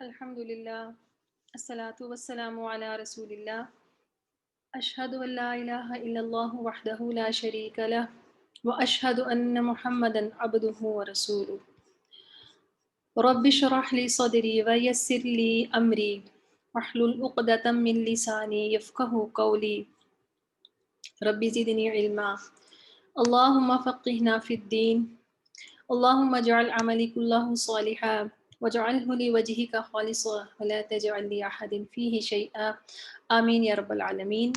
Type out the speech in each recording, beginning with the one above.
الحمد للہ الصلاۃ والسلام علی رسول اللہ اشہد ان لا الہ الا اللہ وحدہ لا شریک لہ واشہد ان محمدا عبدہ ورسولہ رب اشرح لی صدری ویسر لی امری واحلل عقدۃ من لسانی یفقہوا قولی رب زدنی علما اللہم فقہنا فی الدین اللہم اجعل عملی کلہ صالحا وجعله لوجهك خالصا ولا تجعل لأحد فيه شيئا آمین یا رب العالمین۔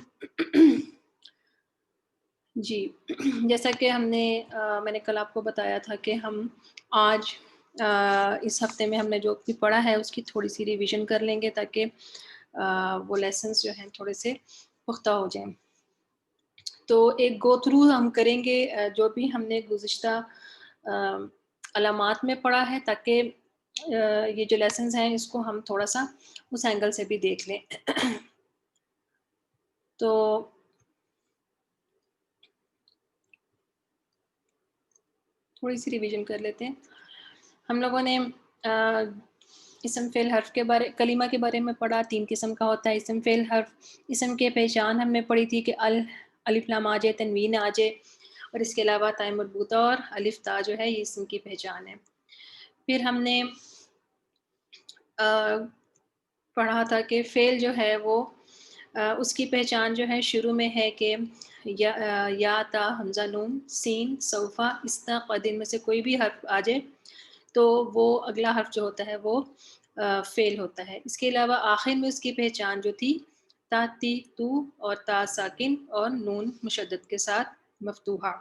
جی جیسا کہ میں نے کل آپ کو بتایا تھا کہ ہم آج اس ہفتے میں ہم نے جو بھی پڑھا ہے اس کی تھوڑی سی ریویژن کر لیں گے تاکہ وہ لیسنس جو ہیں تھوڑے سے پختہ ہو جائیں۔ تو ایک گو تھرو ہم کریں گے جو بھی ہم نے گزشتہ علامات میں پڑھا ہے، تاکہ یہ جو لیسنز ہیں اس کو ہم تھوڑا سا اس اینگل سے بھی دیکھ لیں۔ تو تھوڑی سی ریویژن کر لیتے ہیں۔ ہم لوگوں نے اسم فعل حرف کے کلمہ کے بارے میں پڑھا، 3 قسم کا ہوتا ہے اسم فعل حرف۔ اسم کے پہچان ہم نے پڑھی تھی کہ الف لام آ جائے، تنوین آ جائے، اور اس کے علاوہ تائ مربوطہ اور الف تا جو ہے یہ اسم کی پہچان ہے۔ پھر ہم نے پڑھا تھا کہ فعل جو ہے وہ اس کی پہچان جو ہے شروع میں ہے کہ یا تا حمزہ نون سین صوفہ استا قدر میں سے کوئی بھی حرف آ جائے تو وہ اگلا حرف جو ہوتا ہے وہ فعل ہوتا ہے۔ اس کے علاوہ آخر میں اس کی پہچان جو تھی تا تی تو اور تا ساکن اور نون مشدد کے ساتھ مفتوحہ،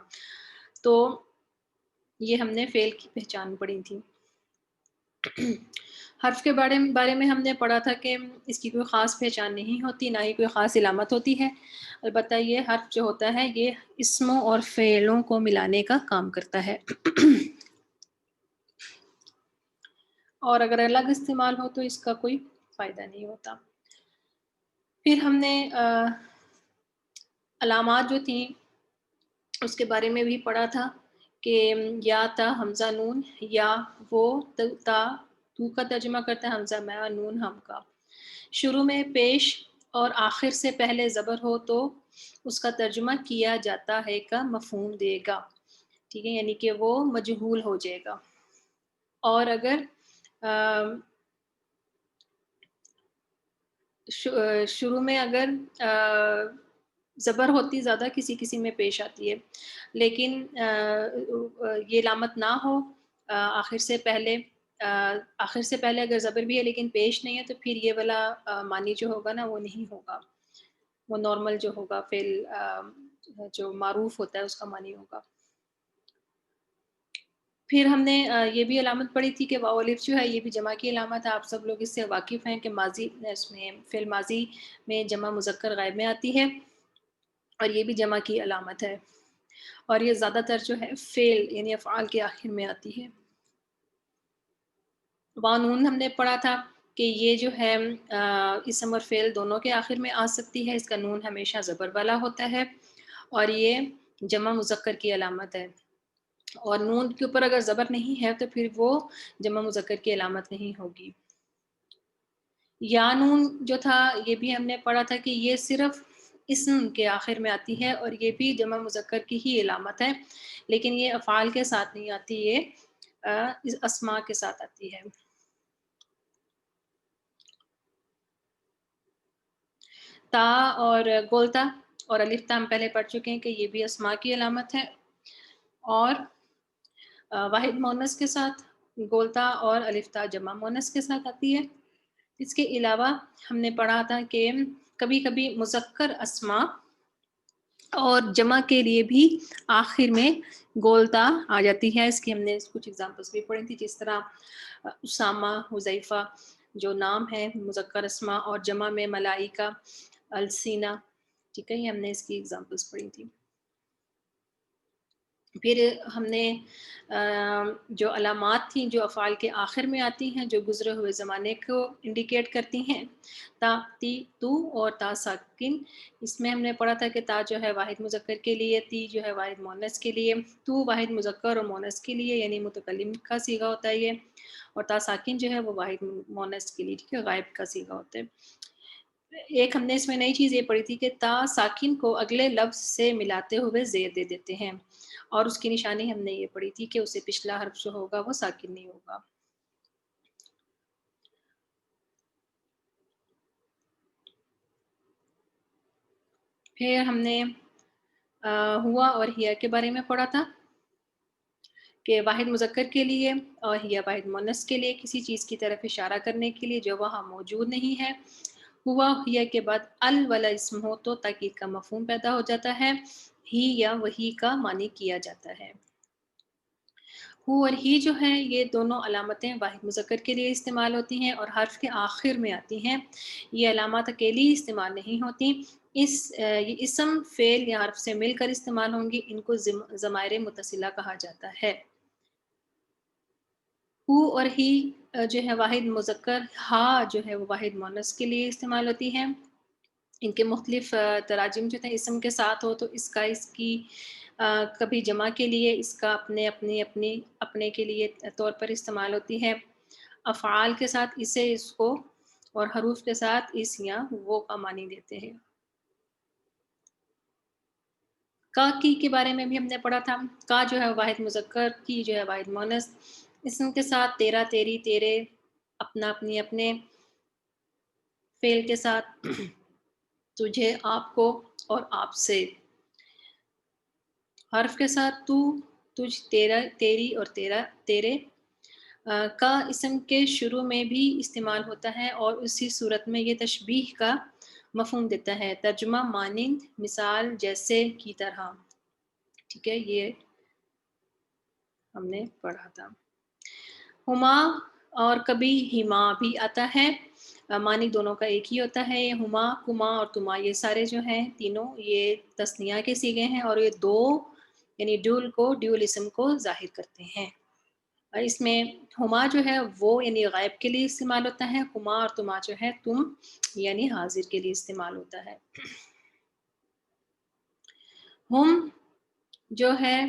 تو یہ ہم نے فعل کی پہچان پڑھی تھی۔ حرف کے بارے میں ہم نے پڑھا تھا کہ اس کی کوئی خاص پہچان نہیں ہوتی، نہ ہی کوئی خاص علامت ہوتی ہے، البتہ یہ حرف جو ہوتا ہے یہ اسموں اور فعلوں کو ملانے کا کام کرتا ہے، اور اگر الگ استعمال ہو تو اس کا کوئی فائدہ نہیں ہوتا۔ پھر ہم نے علامات جو تھیں اس کے بارے میں بھی پڑھا تھا کہ یا تا حمزہ نون، یا وہ تا تو کا ترجمہ کرتا ہے، حمزہ میں نون ہم کا، شروع میں پیش اور آخر سے پہلے زبر ہو تو اس کا ترجمہ کیا جاتا ہے کا مفہوم دے گا، ٹھیک ہے، یعنی کہ وہ مجہول ہو جائے گا۔ اور اگر شروع میں اگر زبر ہوتی زیادہ کسی میں پیش آتی ہے، لیکن یہ علامت نہ ہو آخر سے پہلے اگر زبر بھی ہے لیکن پیش نہیں ہے تو پھر یہ والا معنی جو ہوگا نا وہ نہیں ہوگا، وہ نارمل جو ہوگا فعل جو معروف ہوتا ہے اس کا معنی ہوگا۔ پھر ہم نے یہ بھی علامت پڑھی تھی کہ واو الف جو ہے یہ بھی جمع کی علامت ہے، آپ سب لوگ اس سے واقف ہیں کہ ماضی اس میں فعل ماضی میں جمع مذکر غائب میں آتی ہے اور یہ بھی جمع کی علامت ہے، اور یہ زیادہ تر جو ہے فعل یعنی افعال کے آخر میں آتی ہے۔ نون ہم نے پڑھا تھا کہ یہ جو ہے اسم اور فعل دونوں کے آخر میں آ سکتی ہے، اس کا نون ہمیشہ زبر والا ہوتا ہے اور یہ جمع مذکر کی علامت ہے، اور نون کے اوپر اگر زبر نہیں ہے تو پھر وہ جمع مذکر کی علامت نہیں ہوگی۔ یا نون جو تھا یہ بھی ہم نے پڑھا تھا کہ یہ صرف اسم کے آخر میں آتی ہے اور یہ بھی جمع مذکر کی ہی علامت ہے، لیکن یہ افعال کے ساتھ نہیں آتی، یہ اسماء کے ساتھ آتی ہے۔ تا اور گولتا اور الف تا ہم پہلے پڑھ چکے ہیں کہ یہ بھی اسماء کی علامت ہے، اور واحد مؤنث کے ساتھ گولتا اور الف تا جمع مؤنث کے ساتھ آتی ہے۔ اس کے علاوہ ہم نے پڑھا تھا کہ کبھی کبھی مذکر اسماء اور جمع کے لیے بھی آخر میں گولتا آ جاتی ہے، اس کی ہم نے کچھ ایگزامپلس بھی پڑھی تھی، جس طرح اسامہ، حذیفہ جو نام ہے مذکر اسماء، اور جمع میں ملائکہ، السینہ، ٹھیک ہے، یہ ہم نے اس کی ایگزامپلس پڑھی تھی۔ پھر ہم نے جو علامات تھیں جو افعال کے آخر میں آتی ہیں جو گزرے ہوئے زمانے کو انڈیکیٹ کرتی ہیں، تا تی تو اور تا ساکن، اس میں ہم نے پڑھا تھا کہ تا جو ہے واحد مذکر کے لیے، تی جو ہے واحد مؤنث کے لیے، تو واحد مذکر اور مؤنث کے لیے یعنی متکلم کا صیغہ ہوتا ہے یہ، اور تا ساکن جو ہے وہ واحد مونس کے لیے، ٹھیک ہے، غائب کا صیغہ ہوتا ہے۔ ایک ہم نے اس میں نئی چیز یہ پڑھی تھی کہ تا ساکن کو اگلے لفظ سے ملاتے ہوئے زیر دے دیتے ہیں، اور اس کی نشانی ہم نے یہ پڑھی تھی کہ اسے پچھلا حرف جو ہوگا وہ ساکن نہیں ہوگا۔ پھر ہم نے ہوا اور ہیا کے بارے میں پڑھا تھا کہ واحد مذکر کے لیے اور ہیا واحد مونس کے لیے کسی چیز کی طرف اشارہ کرنے کے لیے جو وہاں موجود نہیں ہے، ہوا ہیا کے بعد ال والا اسم ہو تو تاکید کا مفہوم پیدا ہو جاتا ہے، ہی یا وہی کا معنی کیا جاتا ہے۔ ہو اور ہی جو ہیں یہ دونوں علامتیں واحد مذکر کے لیے استعمال ہوتی ہیں اور حرف کے آخر میں آتی ہیں۔ یہ علامات اکیلی استعمال نہیں ہوتی، یہ اسم فعل یا حرف سے مل کر استعمال ہوں گی، ان کو ضمائر متصلہ کہا جاتا ہے۔ ہو اور ہی جو ہے واحد مذکر، ہا جو ہے وہ واحد مونس کے لیے استعمال ہوتی ہے۔ ان کے مختلف تراجم جو تھے اسم کے ساتھ ہو تو اس کا اس کی کبھی جمع کے لیے، اس کا اپنے کے لیے طور پر استعمال ہوتی ہے۔ افعال کے ساتھ اسے، اس کو، اور حروف کے ساتھ اس یا وہ کا معنی دیتے ہیں۔ کا کی کے بارے میں بھی ہم نے پڑھا تھا۔ کا جو ہے واحد مذکر، کی جو ہے واحد مونس، اسم کے ساتھ تیرا، تیری، تیرے، اپنا، اپنی، اپنے، فعل کے ساتھ تجھے، آپ کو اور آپ سے، حرف کے ساتھ تو، تجھ، تیرا، تیری اور تیرا، تیرے۔ کا اسم کے شروع میں بھی استعمال ہوتا ہے اور اسی صورت میں یہ تشبیہ کا مفہوم دیتا ہے، ترجمہ مانند، مثال، جیسے، کی طرح، ٹھیک ہے، یہ ہم نے پڑھا تھا۔ ہما اور کبھی ہما بھی آتا ہے، معنی دونوں کا ایک ہی ہوتا ہے۔ ہما، کما اور تما یہ سارے جو ہیں تینوں یہ تثنیہ کے صیغے ہیں اور یہ دو یعنی ڈیول اسم کو ظاہر کرتے ہیں۔ اور اس میں ہما جو ہے وہ یعنی غائب کے لیے استعمال ہوتا ہے، کما اور تما جو ہے تم یعنی حاضر کے لیے استعمال ہوتا ہے۔ ہم جو ہے،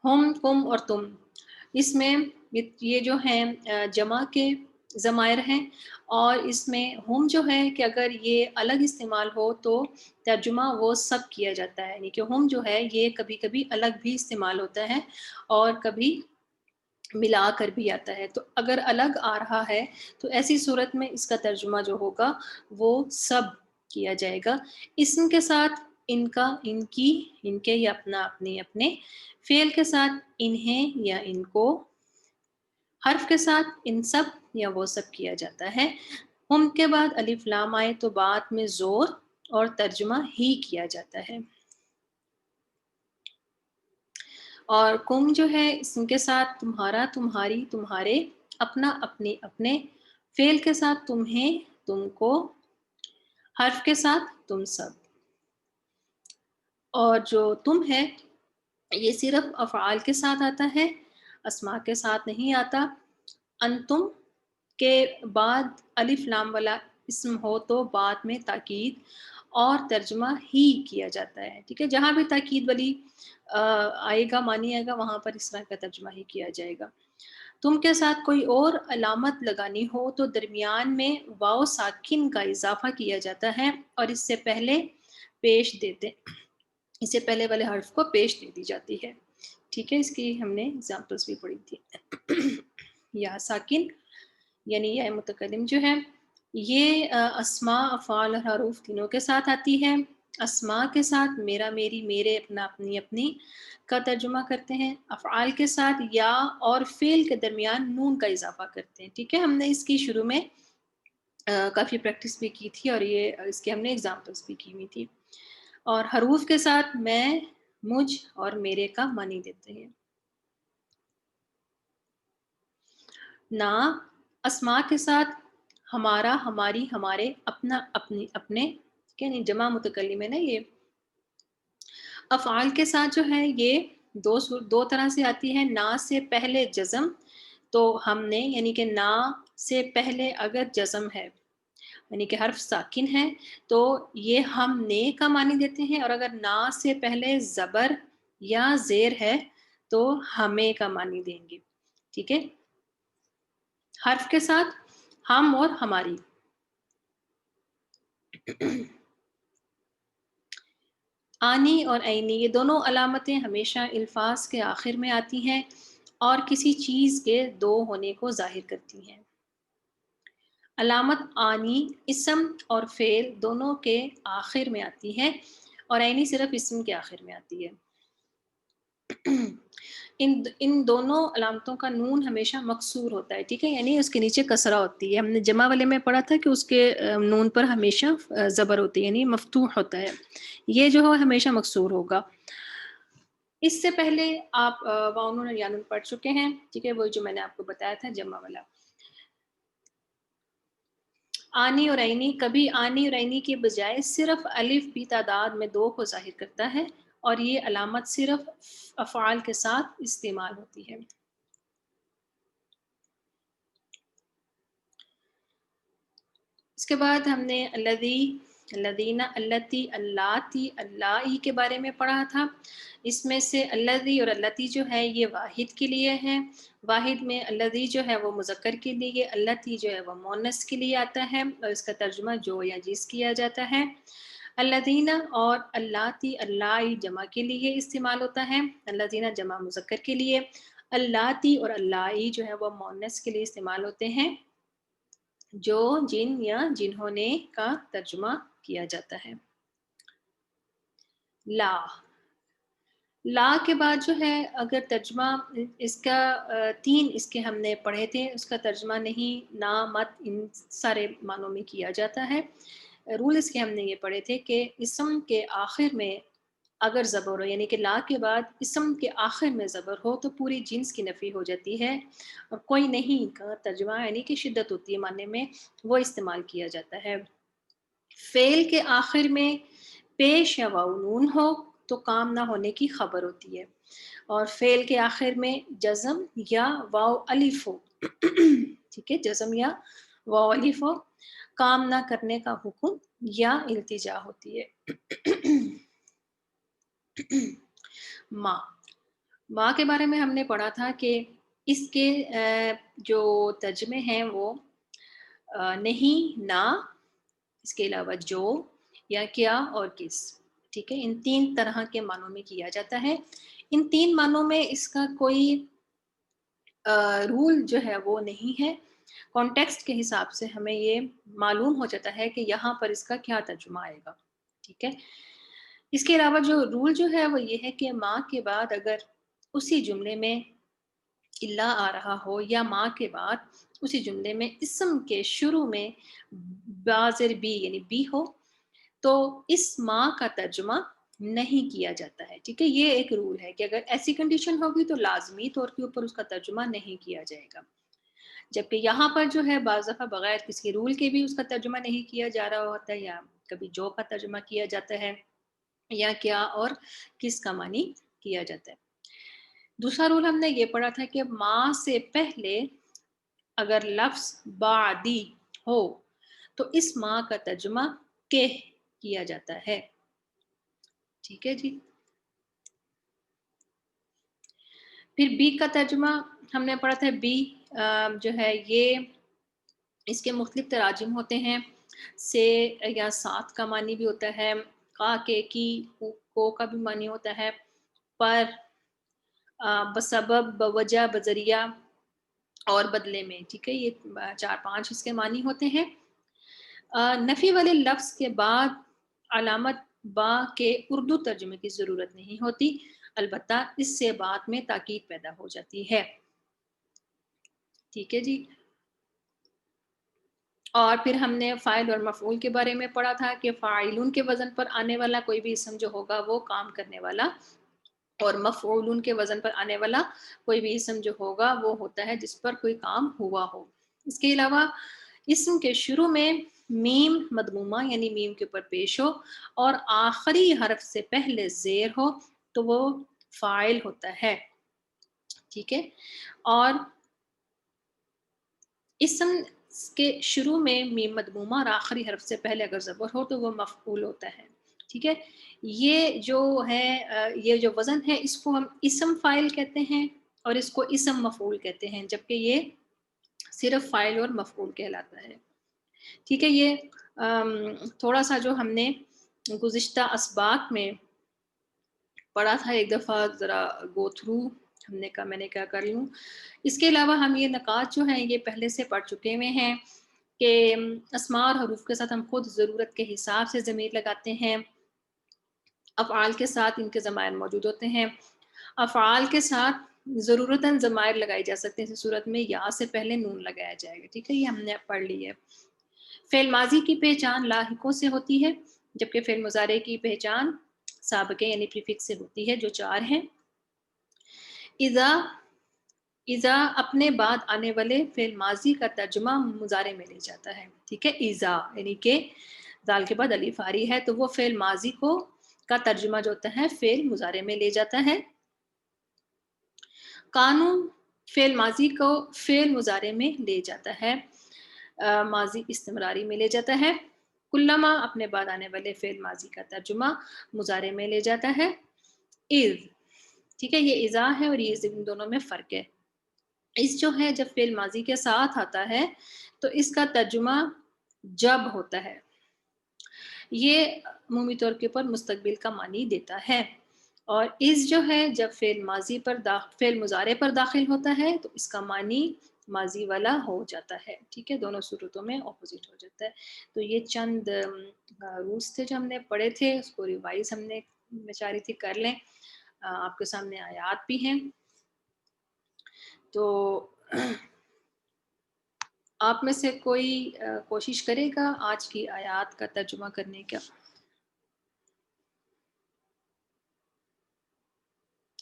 ہم، کم اور تم، اس میں یہ جو ہیں جمع کے ضمائر ہیں، اور اس میں ہم جو ہے کہ اگر یہ الگ استعمال ہو تو ترجمہ وہ سب کیا جاتا ہے، یعنی کہ ہم جو ہے یہ کبھی کبھی الگ بھی استعمال ہوتا ہے اور کبھی ملا کر بھی آتا ہے۔ تو اگر الگ آ رہا ہے تو ایسی صورت میں اس کا ترجمہ جو ہوگا وہ سب کیا جائے گا۔ اسم کے ساتھ ان کا، ان کی، ان کے یا اپنا، اپنے، اپنے، فعل کے ساتھ انہیں یا ان کو، حرف کے ساتھ ان سب یا وہ سب کیا جاتا ہے۔ ہم کے بعد الف لام آئے تو بعد میں زور اور ترجمہ ہی کیا جاتا ہے۔ اور کم جو ہے اسم کے ساتھ تمہارا، تمہاری، تمہارے، اپنا، اپنی، اپنے، فعل کے ساتھ تمہیں، تم کو، حرف کے ساتھ تم سب۔ اور جو تم ہے یہ صرف افعال کے ساتھ آتا ہے، اسماء کے ساتھ نہیں آتا۔ انتم کے بعد الف لام والا اسم ہو تو بعد میں تاکید اور ترجمہ ہی کیا جاتا ہے، ٹھیک ہے، جہاں بھی تاکید والی آئے گا، معنی آئے گا، وہاں پر اس طرح کا ترجمہ ہی کیا جائے گا۔ تم کے ساتھ کوئی اور علامت لگانی ہو تو درمیان میں واو ساکن کا اضافہ کیا جاتا ہے اور اس سے پہلے والے حرف کو پیش دے دی جاتی ہے، ٹھیک ہے، اس کی ہم نے اگزامپلس بھی پڑھی تھی۔ یا ساکن یعنی یا متکلم جو ہے یہ اسماء، افعال اور حروف تینوں کے ساتھ آتی ہے۔ اسماء کے ساتھ میرا، میری، میرے، اپنا، اپنی، اپنی کا ترجمہ کرتے ہیں، افعال کے ساتھ یا اور فعل کے درمیان نون کا اضافہ کرتے ہیں، ٹھیک ہے، ہم نے اس کی شروع میں کافی پریکٹس بھی کی تھی اور یہ اس کے ہم نے اگزامپلس بھی کی ہوئی تھی۔ اور حروف کے ساتھ میں، مجھ اور میرے کا معنی دیتے ہیں۔ نا اسماء کے ساتھ ہمارا، ہماری، ہمارے، اپنا، اپنی، اپنے، یعنی جمع متکلم ہے نا یہ۔ افعال کے ساتھ جو ہے یہ دو طرح سے آتی ہے، نا سے پہلے جزم تو ہم نے یعنی کہ نا سے پہلے اگر جزم ہے یعنی کہ حرف ساکن ہے تو یہ ہم نے کا معنی دیتے ہیں، اور اگر نا سے پہلے زبر یا زیر ہے تو ہمیں کا معنی دیں گے۔ ٹھیک ہے، حرف کے ساتھ ہم اور ہماری. آنی اور عینی یہ دونوں علامتیں ہمیشہ الفاظ کے آخر میں آتی ہیں اور کسی چیز کے دو ہونے کو ظاہر کرتی ہیں. علامت آنی اسم اور فعل دونوں کے آخر میں آتی ہے اور عینی صرف اسم کے آخر میں آتی ہے. ان دونوں علامتوں کا نون ہمیشہ مکسور ہوتا ہے. ٹھیک ہے، یعنی اس کے نیچے کسرہ ہوتی ہے. ہم نے جمع والے میں پڑھا تھا کہ اس کے نون پر ہمیشہ زبر ہوتی ہے، یعنی مفتوح ہوتا ہے. یہ جو ہے ہمیشہ مکسور ہوگا. اس سے پہلے آپ واؤن اور یانون پڑھ چکے ہیں. ٹھیک ہے، وہ جو میں نے آپ کو بتایا تھا جمع والا. آنی اور عینی کبھی آنی اور عینی کے بجائے صرف الف بھی تعداد میں 2 کو ظاہر کرتا ہے اور یہ علامت صرف افعال کے ساتھ استعمال ہوتی ہے. اس کے بعد ہم نے الذی، الذین، اللتی، اللاتی، اللہ کے بارے میں پڑھا تھا. اس میں سے الذی اور اللتی جو ہے یہ واحد کے لیے ہے. واحد میں الذی جو ہے وہ مذکر کے لیے، اللتی جو ہے وہ مؤنث کے لیے آتا ہے اور اس کا ترجمہ جو یا جس کیا جاتا ہے. الذین اور اللاتی، اللہ جمع کے لیے استعمال ہوتا ہے. الذین جمع مذکر کے لیے، اللاتی اور اللہ جو ہے وہ مؤنث کے لیے استعمال ہوتے ہیں جو جن یا جنہوں نے کا ترجمہ کیا جاتا ہے. لا، لا کے بعد جو ہے اگر ترجمہ اس کا 3 اس کے ہم نے پڑھے تھے، اس کا ترجمہ نہیں، نہ، مت، ان سارے معنوں میں کیا جاتا ہے. رول اس کے ہم نے یہ پڑھے تھے کہ اسم کے آخر میں اگر زبر ہو، یعنی کہ لا کے بعد اسم کے آخر میں زبر ہو تو پوری جنس کی نفی ہو جاتی ہے اور کوئی نہیں کا ترجمہ یعنی کہ شدت ہوتی ہے معنی میں، وہ استعمال کیا جاتا ہے. فعل کے آخر میں پیش یا واو نون ہو تو کام نہ ہونے کی خبر ہوتی ہے اور فعل کے آخر میں جزم یا واو الف ہو ٹھیک ہے، جزم یا واو الف ہو، کام نہ کرنے کا حکم یا التجا ہوتی ہے. ماں، ماں کے بارے میں ہم نے پڑھا تھا کہ اس کے جو ترجمے ہیں وہ نہیں، نہ، اس کے علاوہ جو یا کیا اور کس. ٹھیک ہے، ان 3 طرح کے معنوں میں کیا جاتا ہے. ان 3 معنوں میں اس کا کوئی رول جو ہے وہ نہیں ہے. کانٹیکسٹ کے حساب سے ہمیں یہ معلوم ہو جاتا ہے کہ یہاں پر اس کا کیا ترجمہ آئے گا. ٹھیک ہے، اس کے علاوہ جو رول جو ہے وہ یہ ہے کہ ماں کے بعد اگر اسی جملے میں اللہ آ رہا ہو یا ماں کے بعد اسی جملے میں اسم کے شروع میں بازر بی یعنی بی ہو تو اس ماں کا ترجمہ نہیں کیا جاتا ہے. ٹھیک ہے، یہ ایک رول ہے کہ اگر ایسی کنڈیشن ہوگی تو لازمی طور کے اوپر اس کا ترجمہ نہیں کیا جائے گا. جبکہ یہاں پر جو ہے بعض دفعہ بغیر کسی رول کے بھی اس کا ترجمہ نہیں کیا جا رہا ہوتا ہے، یا کبھی جو کا ترجمہ کیا جاتا ہے یا کیا اور کس کا معنی کیا جاتا ہے. دوسرا رول ہم نے یہ پڑھا تھا کہ ماں سے پہلے اگر لفظ بعدی ہو تو اس ماں کا ترجمہ کہ کیا جاتا ہے. ٹھیک ہے جی. پھر بی کا ترجمہ ہم نے پڑھا تھا. بی جو ہے یہ اس کے مختلف تراجم ہوتے ہیں. سے یا ساتھ کا معنی بھی ہوتا ہے، کا کے کی کو کا بھی معنی ہوتا ہے، پر، بسبب، بوجہ، بذریعہ اور بدلے میں. ٹھیک ہے، یہ 4-5 اس کے معنی ہوتے ہیں. نفی والے لفظ کے بعد علامت با کے اردو ترجمے کی ضرورت نہیں ہوتی، البتہ اس سے بعد میں تاکید پیدا ہو جاتی ہے. ٹھیک ہے جی. اور پھر ہم نے فاعل اور مفعول کے بارے میں پڑھا تھا کہ فاعلون کے وزن پر آنے والا کوئی بھی اسم جو ہوگا وہ کام کرنے والا، اور مفعولون کے وزن پر آنے والا کوئی بھی اسم جو ہوگا وہ ہوتا ہے جس پر کوئی کام ہوا ہو. اس کے علاوہ اسم کے شروع میں میم مدمومہ یعنی میم کے اوپر پیش ہو اور آخری حرف سے پہلے زیر ہو تو وہ فاعل ہوتا ہے. ٹھیک ہے، اور اسم کے شروع میں میم مدمومہ اور آخری حرف سے پہلے اگر زبر ہو تو وہ مفعول ہوتا ہے. ٹھیک ہے، یہ جو ہے یہ جو وزن ہے اس کو ہم اسم فاعل کہتے ہیں اور اس کو اسم مفعول کہتے ہیں، جبکہ یہ صرف فاعل اور مفعول کہلاتا ہے. ٹھیک ہے، یہ تھوڑا سا جو ہم نے گزشتہ اسباق میں پڑھا تھا ایک دفعہ ذرا گو تھرو ہم نے کہا، میں نے کیا کر لوں. اس کے علاوہ ہم یہ نکات جو ہیں یہ پہلے سے پڑھ چکے ہوئے ہیں کہ اسماء اور حروف کے ساتھ ہم خود ضرورت کے حساب سے ضمیر لگاتے ہیں. افعال کے ساتھ ان کے ضمائر موجود ہوتے ہیں. افعال کے ساتھ ضرورتاً ضمائر لگائی جا سکتے ہیں، اس صورت میں یا سے پہلے نون لگایا جائے گا. ٹھیک ہے، یہ ہم نے پڑھ لی ہے. فعل ماضی کی پہچان لاحقوں سے ہوتی ہے، جبکہ فعل مضارع کی پہچان سابقے یعنی پریفکس سے ہوتی ہے، جو 4 ہیں. اذا اپنے بعد آنے والے فعل ماضی کا ترجمہ مضارع میں لے جاتا ہے. ٹھیک ہے، اذا یعنی کہ دال کے بعد الف آ رہی ہے تو وہ فعل ماضی کو کا ترجمہ جو ہوتا ہے فعل مضارع میں لے جاتا ہے. قانون فعل ماضی کو فعل مضارع میں لے جاتا ہے، ماضی استمراری میں لے جاتا ہے. کلما اپنے بعد آنے والے فعل ماضی کا ترجمہ مضارع میں لے جاتا ہے. اذ، ٹھیک ہے، یہ اذا ہے اور یہ ان دونوں میں فرق ہے. اس جو ہے جب فعل ماضی کے ساتھ آتا ہے تو اس کا ترجمہ جب ہوتا ہے، یہ عمومی طور کے اوپر مستقبل کا معنی دیتا ہے. اور اس جو ہے جب فعل ماضی پر فعل مضارع پر داخل ہوتا ہے تو اس کا معنی ماضی والا ہو جاتا ہے. ٹھیک ہے، دونوں صورتوں میں اپوزٹ ہو جاتا ہے. تو یہ چند رولز تھے جو ہم نے پڑھے تھے، اس کو ریوائز ہم نے میں چاہ رہی تھی کر لیں. آپ کے سامنے آیات بھی ہیں، تو آپ میں سے کوئی کوشش کرے گا آج کی آیات کا ترجمہ کرنے کا؟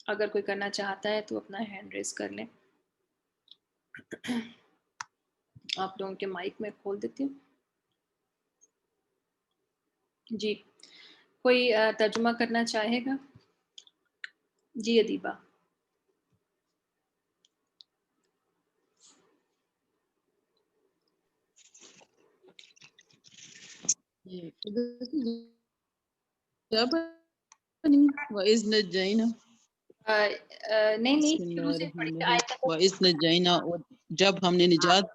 اگر کوئی کرنا چاہتا ہے تو اپنا ہینڈ ریز کر لیں. آپ لوگوں کے مائک میں کھول دیتی ہوں. جی، کوئی ترجمہ کرنا چاہے گا؟ جی ادیبہ. وَإِذْ نَجَّيْنَا نہیں بسم اللہ شروع سے الرحمن پڑھی الرحیم آیت. وَإِذْ نَجَّيْنَا، اور جب ہم نے نجات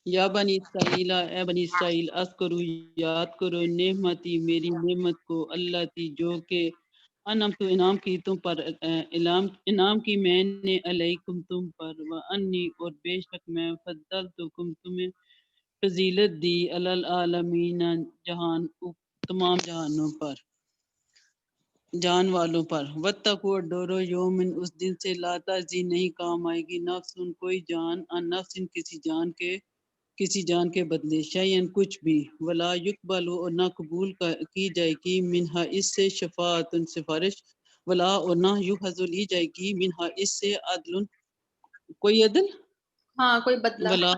یا بنی اسرائیل، اے بنی اسرائیل، اذکروا، یاد کرو، نعمتی، میری نعمت کو، اللہ تی، جو کہ انعمت، انعام کی تم پر، انعام کی میں نے، علیکم، تم پر، وانی، اور بے شک میں، فضلتکم، تمہیں فضیلت دی، علی العالمین، جہان، تمام جہانوں پر، جان والوں پر. واتقوا، ڈرو، یومن، اس دن سے، لا تجزی، نہیں کام آئے گی، نفس، کوئی جان، ان نفس، کسی جان کے بدلے، شیئن، کچھ بھی، ولا یقبل، اور نہ قبول کی جائے گی، منہا، اس سے، شفاعت، سفارش، ولا، اور نہ یؤخذ، لی جائے گی، منہا، اس سے، عدل، کوئی عدل، ہاں، کوئی بدلہ. ولا،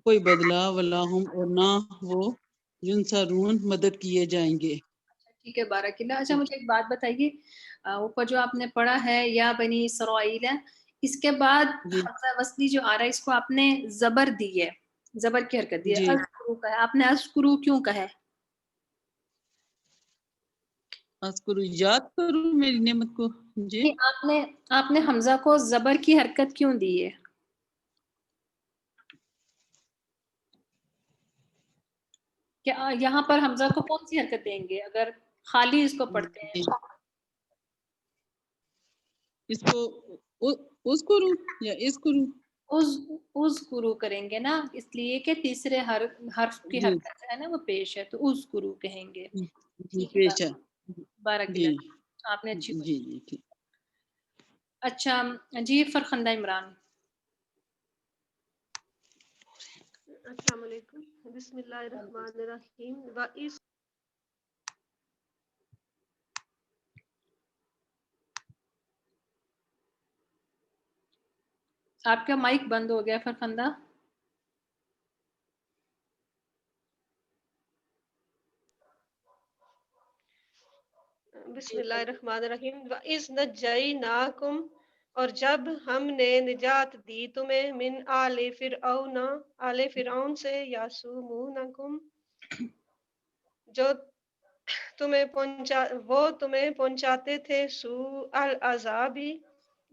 کوئی بدلہ، ولا ہم، اور نہ وہ، ینصرون، مدد کیے جائیں گے. ٹھیک ہے، بارک اللہ. اچھا مجھے ایک بات بتائیے، اوپر جو آپ نے پڑھا ہے یا بنی اسرائیل، اس کے بعد جی حمزہ وصلی جو آ رہا ہے اس کو آپ نے زبر دی ہے، زبر کی حرکت دی ہے. جی، اذکرو کا ہے، آپ نے اذکرو کیوں کہا ہے؟ اذکر، یاد کروں میری نعمت کو. جی، آپ نے حمزہ کو زبر کی حرکت کیوں دی ہے؟ کہ یہاں پر حمزہ کو کون سی حرکت دیں گے اگر خالی اس کو پڑھتے ہیں؟ اس کو اس کروں یا اس کروں؟ اذکرو کریں گے نا، اس لیے کہ تیسرے حرف کی جی حرکت ہے نا وہ پیش ہے، تو اذکرو کہیں گے. جی، ٹھیک ہے، پیش ہے. بارک جی اللہ، آپ نے اچھی بات. جی جی، ٹھیک. اچھا جی، فرخندہ عمران. السلام علیکم. بسم اللہ الرحمن الرحیم. وَإِذْ، آپ کا مائک بند ہو گیا فرخندہ. بسم اللہ الرحمن الرحیم. وَإِذْ نَجَّيْنَاكُمْ، اور جب ہم نے نجات دی تمہیں، من آل فرعون، آل فرعون سے، یاسومونکم، جو تمہیں پہنچاتے تھے، سوء العذابی،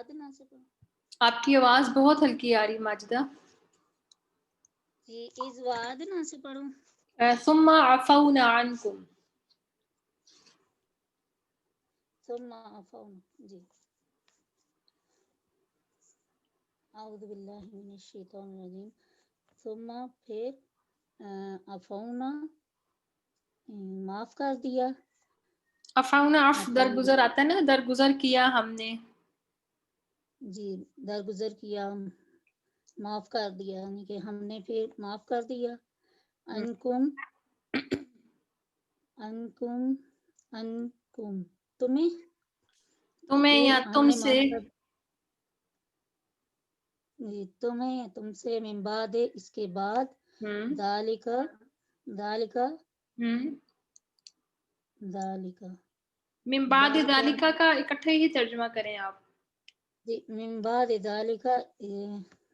وعدنا سے پڑھوں؟ آپ کی آواز بہت ہلکی آ رہی ماجدہ. جی از وعدنا سے پڑھوں؟ ثم عفونا عنکم. ثم عفونا. جی اعوذ باللہ من الشیطان الرجیم. ثم پھر عفونا معاف کر دیا. عفونا عف عفونا درگزر آتا ہے نا، درگزر کیا ہم نے. جی درگزر کیا، معاف کر دیا، یعنی کہ ہم نے پھر معاف کر دیا. انکم انکم انکم تمہیں تمہیں پھر یا ہم تم نے سے. معاف کر جی تمہیں تم سے من بعد اس کے بعد ہم ذالکا ذالکا ہم ذالکا من بعد ذالکا ذالکہ کا اکٹھے ہی ترجمہ کریں آپ. جی من بعد ذالکا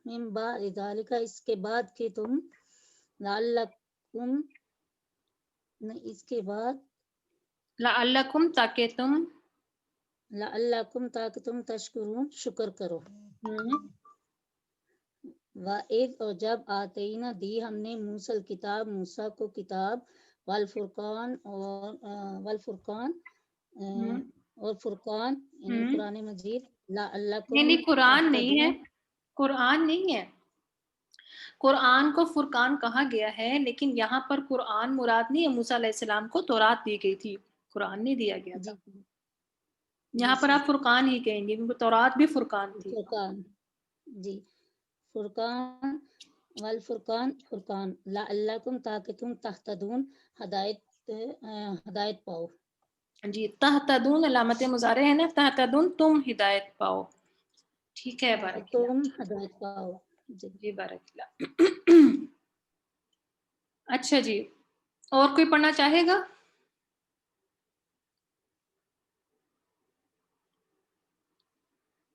من بعد ذالکا اس کے بعد کہ تم لعلکم اس کے بعد لعلکم تاکہ تم. لعلکم تاکہ تم تشکرون شکر کرو. ہم وَإِذْ اور جب آتینا دی ہم نے موسیٰ کتاب موسیٰ کو کتاب والفرقان والفرقان ہم اور فرقان یعنی ہم قرآن مجید لعلکم نہیں قرآن نہیں ہے، تہتدون. قرآن نہیں ہے. قرآن کو فرقان کہا گیا ہے، لیکن یہاں پر قرآن مراد نہیں ہے. موسیٰ علیہ السلام کو تورات دی گئی تھی، قرآن نہیں دیا گیا تھا. جی یہاں جی پر صحیح آپ فرقان ہی کہیں گے کیونکہ تورات بھی فرقان تھی. فرقان. جی فرقان والفرقان فرقان لعلکم تاکہ تم تہتدون ہدایت پاؤ. جی تہتدون علامت مضارع ہے نا، تہتدون تم ہدایت پاؤ. ٹھیک ہے، تاکہ بارک تم اللہ. ہدایت پاؤ. جی جی بارک اللہ. اچھا جی، اور کوئی پڑھنا چاہے گا؟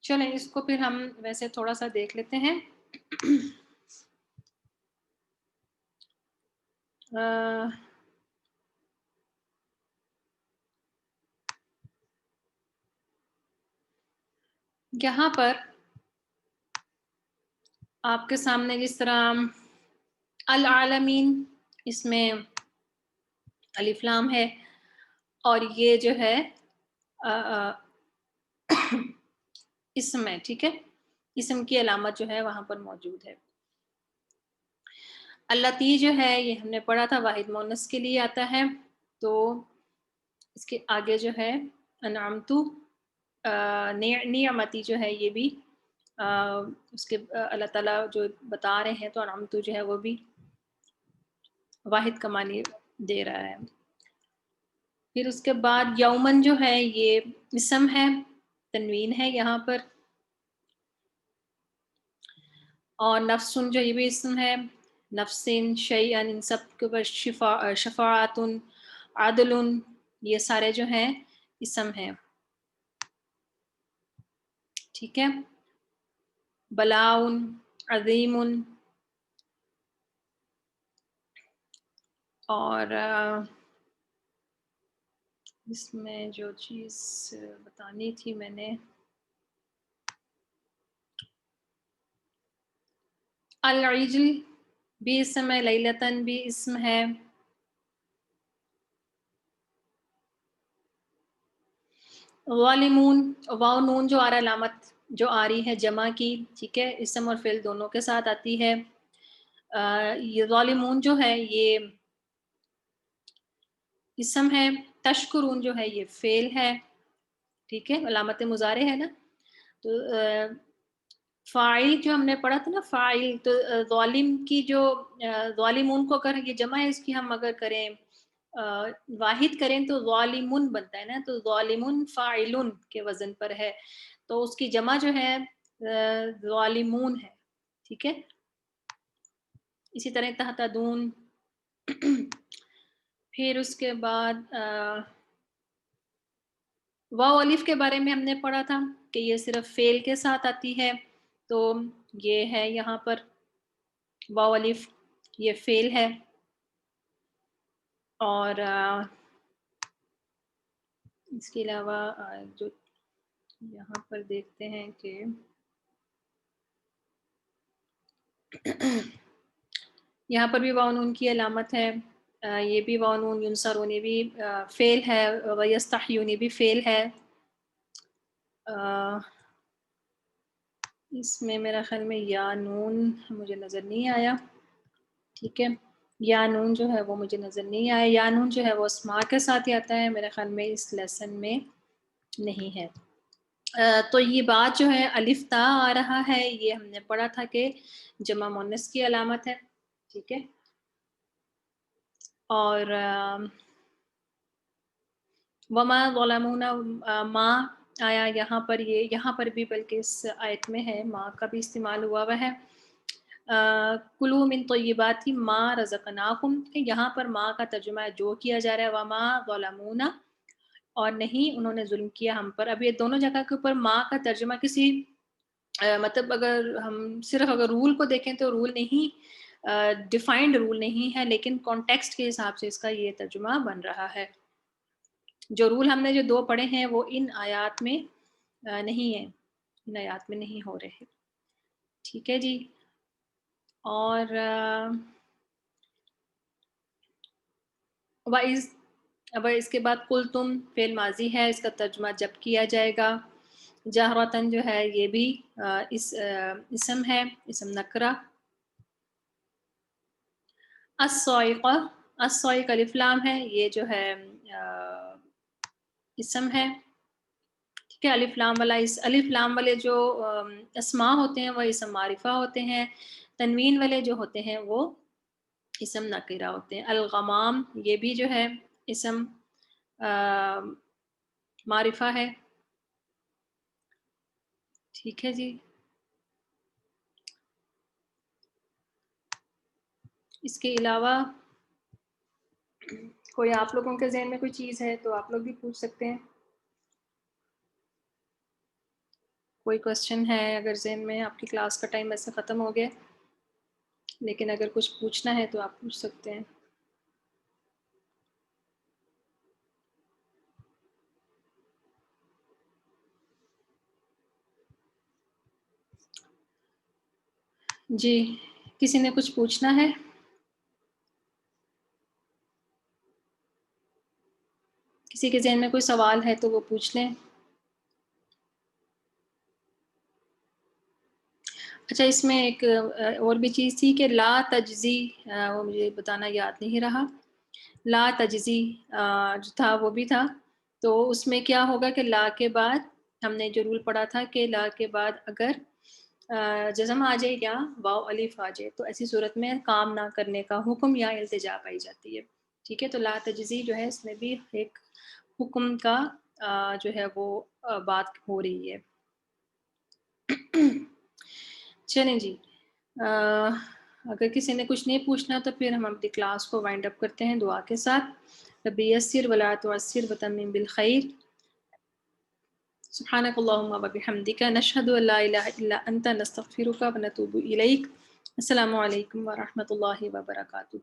چلیں اس کو پھر ہم ویسے تھوڑا سا دیکھ لیتے ہیں. یہاں پر آپ کے سامنے جس طرح العالمین اس میں الف لام ہے، اور یہ جو ہے اسم ہے. ٹھیک ہے، اسم کی علامت جو ہے وہاں پر موجود ہے. اللتی جو ہے یہ ہم نے پڑھا تھا واحد مؤنث کے لیے آتا ہے، تو اس کے آگے جو ہے انعمتو نعمتی جو ہے یہ بھی اس کے اللہ تعالیٰ جو بتا رہے ہیں تو انعمتو جو ہے وہ بھی واحد کا معنی دے رہا ہے. پھر اس کے بعد یومن جو ہے یہ اسم ہے، تنوین ہے یہاں پر. اور نفسن جو یہ بھی اسم ہے، نفسن شیئن ان سب کے اوپر شفاعتن عدل یہ سارے جو ہیں اسم ہیں. ٹھیک ہے، بلاؤن عظیم، اور اس میں جو چیز بتانی تھی میں نے، العجل بھی اسم ہے، لیلتن بھی اسم ہے. ظالمون واو نون جو آ رہا علامت جو آ رہی ہے جمع کی. ٹھیک ہے، اسم اور فعل دونوں کے ساتھ آتی ہے. یہ ظالمون جو ہے یہ اسم ہے، تشکرون جو ہے یہ فعل ہے. ٹھیک ہے، علامت مضارع ہے نا. تو فاعل جو ہم نے پڑھا تھا نا، فاعل تو ظالم کی جو ظالمون کو اگر یہ جمع ہے اس کی ہم اگر کریں واحد کریں تو ظالمون بنتا ہے نا، تو ظالمون فاعلون کے وزن پر ہے، تو اس کی جمع جو ہے ظالمون ہے. ٹھیک ہے، اسی طرح تہتدون. پھر اس کے بعد واو الف کے بارے میں ہم نے پڑھا تھا کہ یہ صرف فعل کے ساتھ آتی ہے، تو یہ ہے یہاں پر واو الف یہ فعل ہے. اور اس کے علاوہ جو یہاں پر دیکھتے ہیں کہ یہاں پر بھی واو نون کی علامت ہے، یہ بھی واو نون ینصرون، یہ بھی فعل ہے، ویستحیون یہ بھی فعل ہے۔ اس میں میرا خیال میں یا نون مجھے نظر نہیں آیا، ٹھیک ہے، یا نون جو ہے وہ مجھے نظر نہیں آیا، یا نون جو ہے وہ اسماء کے ساتھ ہی آتا ہے، میرے خیال میں اس لیسن میں نہیں ہے۔ تو یہ بات جو ہے الف تا آ رہا ہے، یہ ہم نے پڑھا تھا کہ جمع مؤنث کی علامت ہے، ٹھیک ہے، اور وما ظلمونا ما آیا یہاں پر، یہ یہاں پر بھی بلکہ اس آیت میں ہے ما کا بھی استعمال ہوا ہوا ہے۔ کلوا من طیبات ما رزقناکم، یہاں پر ما کا ترجمہ جو کیا جا رہا ہے وما ظلمونا، اور نہیں انہوں نے ظلم کیا ہم پر۔ اب یہ دونوں جگہ کے اوپر ما کا ترجمہ کسی مطلب اگر ہم صرف اگر رول کو دیکھیں تو رول نہیں، ڈیفائنڈ رول نہیں ہے، لیکن کانٹیکسٹ کے حساب سے اس کا یہ ترجمہ بن رہا ہے۔ جو رول ہم نے جو دو پڑھے ہیں وہ ان آیات میں نہیں ہیں، ان آیات میں نہیں ہو رہے، ٹھیک ہے جی۔ اور اب اس کے بعد قل تم فعل ماضی ہے، اس کا ترجمہ جب کیا جائے گا۔ جہرتن جو ہے یہ بھی اسم ہے، اسم نکرہ۔ الصاعقہ، الصاعق الف لام ہے، یہ جو ہے اسم ہے، ٹھیک ہے، الف لام والا الف لام والے جو اسماء ہوتے ہیں وہ اسم معرفہ ہوتے ہیں، تنوین والے جو ہوتے ہیں وہ اسم نکرہ ہوتے ہیں۔ الغمام یہ بھی جو ہے اسم معرفہ ہے، ٹھیک ہے جی۔ اس کے علاوہ کوئی آپ لوگوں کے ذہن میں کوئی چیز ہے تو آپ لوگ بھی پوچھ سکتے ہیں، کوئی کوشچن ہے اگر ذہن میں، آپ کی کلاس کا ٹائم ایسے ختم ہو گیا، لیکن اگر کچھ پوچھنا ہے تو آپ پوچھ سکتے ہیں۔ جی کسی نے کچھ پوچھنا ہے؟ کسی کے ذہن میں کوئی سوال ہے تو وہ پوچھ لیں۔ اچھا اس میں ایک اور بھی چیز تھی کہ لا تجزی، وہ مجھے بتانا یاد نہیں رہا، لا تجزی جو تھا وہ بھی تھا، تو اس میں کیا ہوگا کہ لا کے بعد ہم نے جو رول پڑھا تھا کہ لا کے بعد اگر جزم آ جائے یا واو الف آ جائے تو ایسی صورت میں کام نہ کرنے کا حکم یا التجا پائی جاتی ہے، ٹھیک ہے۔ تو لا تجزی جو ہے اس میں بھی ایک حکم کا جو ہے وہ بات ہو رہی ہے۔ چلیں جی، اگر کسی نے کچھ نہیں پوچھنا تو پھر ہم اپنی کلاس کو وائنڈ اپ کرتے ہیں دعا کے ساتھ۔ ربی یسر ولا تعسر وتمم بالخیر، سبحانک اللہم وبحمدک، نشہد ان لا الہ الا انت، نستغفرک ونتوب الیک۔ السلام علیکم ورحمۃ اللہ وبرکاتہ۔